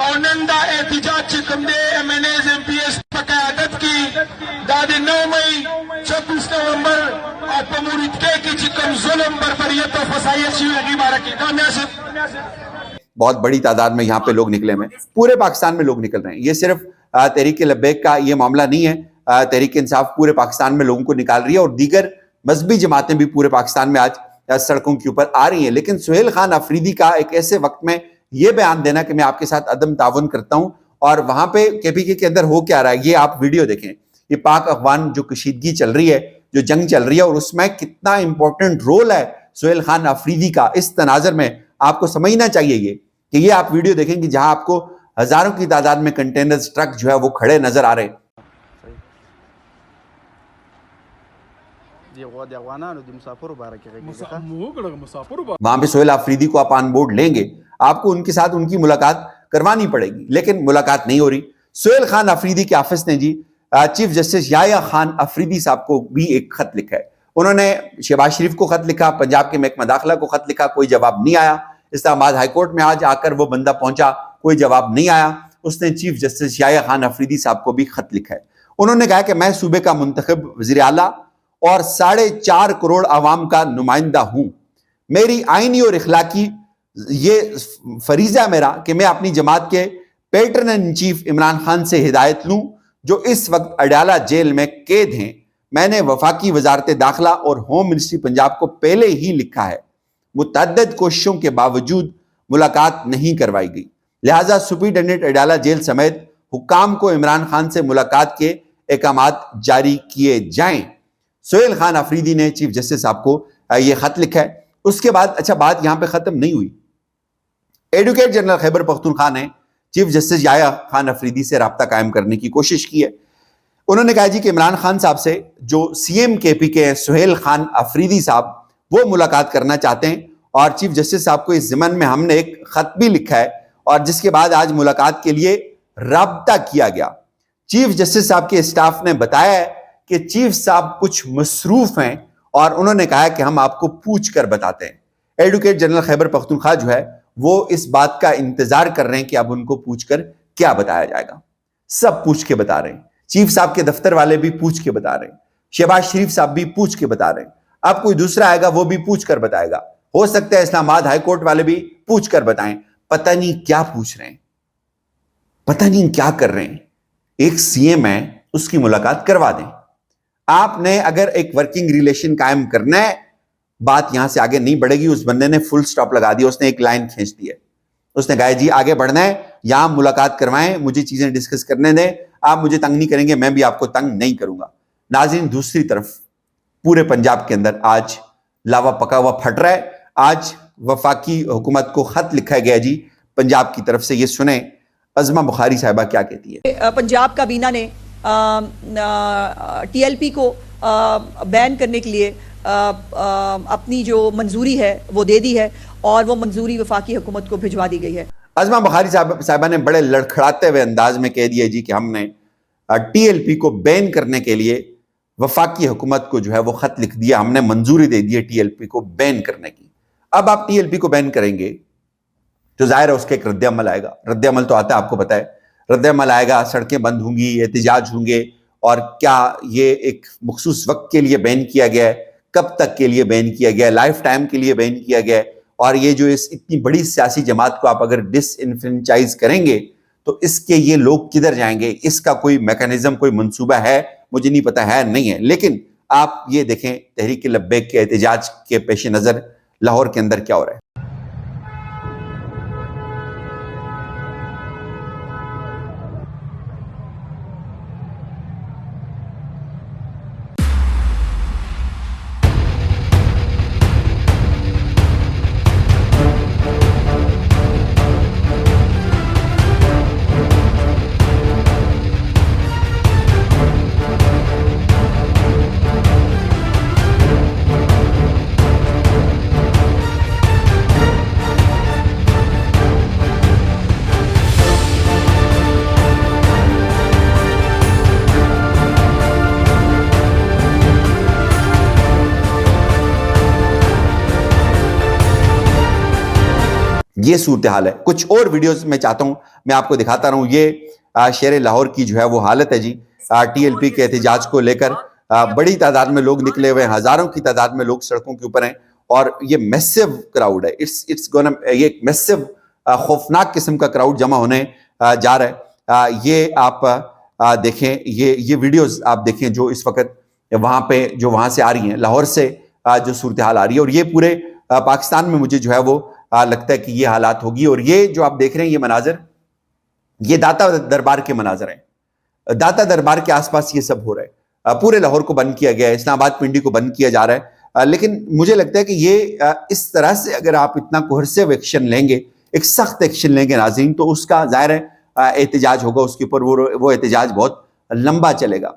اور نندا احتجاج چکم دے MNAs MPs قیادت کی داد 9 مئی 26 نومبر اور پمورید کی چکم ظلم بربریت و فسائیت شیو لگی بارہ کی بہت بڑی تعداد میں یہاں پہ لوگ نکلے ہیں، پورے پاکستان میں لوگ نکل رہے ہیں۔ یہ صرف تحریک لبیک کا یہ معاملہ نہیں ہے، تحریک انصاف پورے پاکستان میں لوگوں کو نکال رہی ہے اور دیگر مذہبی جماعتیں بھی پورے پاکستان میں آج سڑکوں کے اوپر آ رہی ہیں۔ لیکن سہیل خان افریدی کا ایک ایسے وقت میں یہ بیان دینا کہ میں آپ کے ساتھ عدم تعاون کرتا ہوں، اور وہاں پہ کے پی کے اندر ہو کیا رہا ہے یہ آپ ویڈیو دیکھیں۔ یہ پاک افغان جو کشیدگی چل رہی ہے، جو جنگ چل رہی ہے، اور اس میں کتنا امپورٹنٹ رول ہے سہیل خان افریدی کا اس تناظر میں، آپ کو سمجھنا چاہیے یہ کہ یہ آپ ویڈیو دیکھیں کہ جہاں آپ کو ہزاروں کی تعداد میں کنٹینرز ٹرک جو ہے وہ کھڑے نظر آ رہے ہیں۔ وہاں پہ سہیل افریدی کو آپ آن بورڈ لیں گے، آپ کو ان کے ساتھ ان کی ملاقات کروانی پڑے گی، لیکن ملاقات نہیں ہو رہی۔ سہیل خان افریدی کے آفس نے جی چیف جسٹس یحییٰ خان افریدی صاحب کو بھی ایک خط لکھا ہے۔ انہوں نے شہباز شریف کو خط لکھا، پنجاب کے محکمہ داخلہ کو خط لکھا، کوئی جواب نہیں آیا۔ اسلام آباد ہائی کورٹ میں آج آ کر وہ بندہ پہنچا، کوئی جواب نہیں آیا۔ اس نے چیف جسٹس یحییٰ خان افریدی صاحب کو بھی خط لکھا ہے۔ انہوں نے کہا کہ میں صوبے کا منتخب وزیر اعلیٰ اور 4.5 کروڑ عوام کا نمائندہ ہوں، میری آئینی اور اخلاقی یہ فریضہ میرا کہ میں اپنی جماعت کے pattern in chief Imran Khan سے ہدایت لوں جو اس وقت اڈیالہ جیل میں قید ہیں۔ میں نے وفاقی وزارت داخلہ اور ہوم منسٹری پنجاب کو پہلے ہی لکھا ہے، متعدد کوششوں کے باوجود ملاقات نہیں کروائی گئی، لہٰذا سپرنٹینڈنٹ اڈیالہ جیل سمیت حکام کو عمران خان سے ملاقات کے احکامات جاری کیے جائیں۔ سہیل خان افریدی نے چیف جسٹس صاحب کو یہ خط لکھا ہے۔ اس کے بعد اچھا بات یہاں پہ ختم نہیں ہوئی، ایڈوکیٹ جنرل خیبر پختونخوا نے چیف جسٹس یحییٰ خان افریدی سے رابطہ قائم کرنے کی کوشش کی ہے۔ انہوں نے کہا جی کہ عمران خان صاحب سے جو سی ایم کے پی کے ہیں سہیل خان افریدی صاحب وہ ملاقات کرنا چاہتے ہیں، اور چیف جسٹس صاحب کو اس ضمن میں ہم نے ایک خط بھی لکھا ہے، اور جس کے بعد آج ملاقات کے لیے رابطہ کیا گیا۔ چیف جسٹس صاحب کے اسٹاف نے بتایا ہے کہ چیف صاحب کچھ مصروف ہیں، اور انہوں نے کہا کہ ہم آپ کو پوچھ کر بتاتے ہیں۔ ایڈوکیٹ جنرل خیبر پختونخوا جو ہے وہ اس بات کا انتظار کر رہے ہیں کہ اب ان کو پوچھ کر کیا بتایا جائے گا۔ سب پوچھ کے بتا رہے ہیں، چیف صاحب کے دفتر والے بھی پوچھ کے بتا رہے ہیں، شہباز شریف صاحب بھی پوچھ کے بتا رہے ہیں، اب کوئی دوسرا آئے گا وہ بھی پوچھ کر بتائے گا، ہو سکتا ہے اسلام آباد ہائی کورٹ والے بھی پوچھ کر بتائیں۔ پتہ نہیں کیا پوچھ رہے ہیں، پتہ نہیں کیا کر رہے ہیں۔ ایک سی ایم ہے، اس کی ملاقات کروا دیں۔ آپ نے اگر ایک ورکنگ ریلیشن قائم کرنا ہے، بات یہاں سے آگے نہیں بڑھے گی۔ اس بندے نے فل سٹاپ لگا دیا، اس نے ایک لائن کھینچ دی ہے، اس نے کہا جی آگے بڑھنا ہے، یہاں ملاقات کروائیں، مجھے چیزیں ڈسکس کرنے دیں، آپ مجھے تنگ نہیں کریں گے، میں بھی آپ کو تنگ نہیں کروں گا۔ ناظرین، دوسری طرف پورے پنجاب کے اندر آج لاوا پکا ہوا پھٹ رہا ہے۔ آج وفاقی حکومت کو خط لکھا گیا جی پنجاب کی طرف سے، یہ سنیں عظمہ بخاری صاحبہ کیا کہتی ہے۔ پنجاب کابینہ نے ٹی ایل پی کو بین کرنے کے لیے اپنی جو منظوری ہے وہ دے دی ہے، اور وہ منظوری وفاقی حکومت کو بھجوا دی گئی ہے۔ عظمہ بخاری صاحبہ نے بڑے لڑکھڑاتے ہوئے انداز میں کہہ دیا جی کہ ہم نے ٹی ایل پی کو بین کرنے کے لیے وفاقی حکومت کو جو ہے وہ خط لکھ دیا، ہم نے منظوری دے دی ہے ٹی ایل پی کو بین کرنے کی۔ اب آپ ٹی ایل پی کو بین کریں گے تو ظاہر ہے اس کا ایک رد عمل آئے گا، رد عمل تو آتا ہے، آپ کو پتہ ہے رد عمل آئے گا، سڑکیں بند ہوں گی، احتجاج ہوں گے۔ اور کیا یہ ایک مخصوص وقت کے لیے بین کیا گیا ہے؟ کب تک کے لیے بین کیا گیا ہے؟ لائف ٹائم کے لیے بین کیا گیا ہے؟ اور یہ جو اس اتنی بڑی سیاسی جماعت کو آپ اگر ڈس انفرینچائز کریں گے تو اس کے یہ لوگ کدھر جائیں گے؟ اس کا کوئی میکانزم، کوئی منصوبہ ہے؟ مجھے نہیں پتا ہے، نہیں ہے۔ لیکن آپ یہ دیکھیں تحریک لبیک کے احتجاج کے پیش نظر لاہور کے اندر کیا ہو رہا ہے۔ یہ صورتحال ہے. کچھ اور ویڈیوز میں چاہتا ہوں میں آپ کو دکھاتا رہوں. یہ شہر لاہور کی جو ہے وہ حالت ہے جی. ٹی ایل پی کے احتجاج کو لے کر بڑی تعداد میں لوگ نکلے ہوئے ہیں, ہزاروں کی تعداد میں لوگ سڑکوں کے اوپر ہیں, اور یہ میسو کراؤڈ ہے. یہ ایک میسو خوفناک قسم کا کراؤڈ جمع ہونے جا رہا ہے. یہ آپ دیکھیں, یہ ویڈیوز آپ دیکھیں جو اس وقت وہاں پہ جو وہاں سے آ رہی ہیں, لاہور سے جو صورتحال آ رہی ہے, اور یہ پورے پاکستان میں مجھے جو ہے وہ لگتا ہے کہ یہ حالات ہوگی. اور یہ جو آپ دیکھ رہے ہیں یہ مناظر, یہ داتا دربار کے مناظر ہیں. داتا دربار کے آس پاس یہ سب ہو رہا ہے. پورے لاہور کو بند کیا گیا ہے, اسلام آباد پنڈی کو بند کیا جا رہا ہے. لیکن مجھے لگتا ہے کہ یہ اس طرح سے اگر آپ اتنا کوہرسیو ایکشن لیں گے, ایک سخت ایکشن لیں گے ناظرین, تو اس کا ظاہر ہے احتجاج ہوگا, اس کے اوپر وہ احتجاج بہت لمبا چلے گا.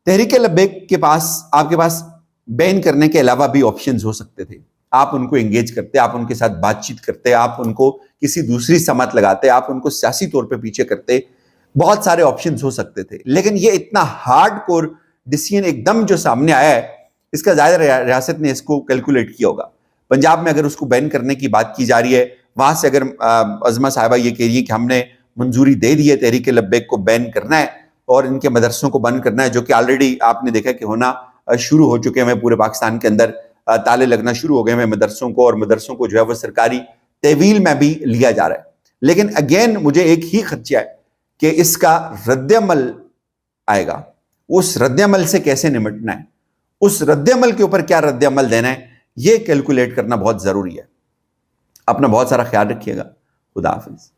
تحریک لبیک کے پاس آپ کے پاس بین کرنے کے علاوہ بھی آپشنز ہو سکتے تھے. آپ ان کو انگیج کرتے, آپ ان کے ساتھ بات چیت کرتے, آپ ان کو کسی دوسری سمت لگاتے, آپ ان کو سیاسی طور پہ پیچھے کرتے. بہت سارے آپشنز ہو سکتے تھے, لیکن یہ اتنا ہارڈ کور ڈیسیژن ایک دم جو سامنے آیا ہے, اس کا ظاہر ریاست نے اس کو کیلکولیٹ کیا ہوگا. پنجاب میں اگر اس کو بین کرنے کی بات کی جا رہی ہے, وہاں سے اگر عظمہ صاحبہ یہ کہہ رہی ہے کہ ہم نے منظوری دے دی ہے تحریک لبیک کو بین کرنا ہے اور ان کے مدرسوں کو بند کرنا ہے, جو کہ آلریڈی آپ نے دیکھا کہ ہونا شروع ہو چکے ہیں. پورے پاکستان کے اندر تالے لگنا شروع ہو گئے ہیں مدرسوں کو, اور مدرسوں کو جو ہے وہ سرکاری تحویل میں بھی لیا جا رہا ہے. لیکن اگین مجھے ایک ہی خدشہ ہے کہ اس کا رد عمل آئے گا. اس رد عمل سے کیسے نمٹنا ہے, اس رد عمل کے اوپر کیا رد عمل دینا ہے, یہ کیلکولیٹ کرنا بہت ضروری ہے. اپنا بہت سارا خیال رکھیے گا. خدا حافظ.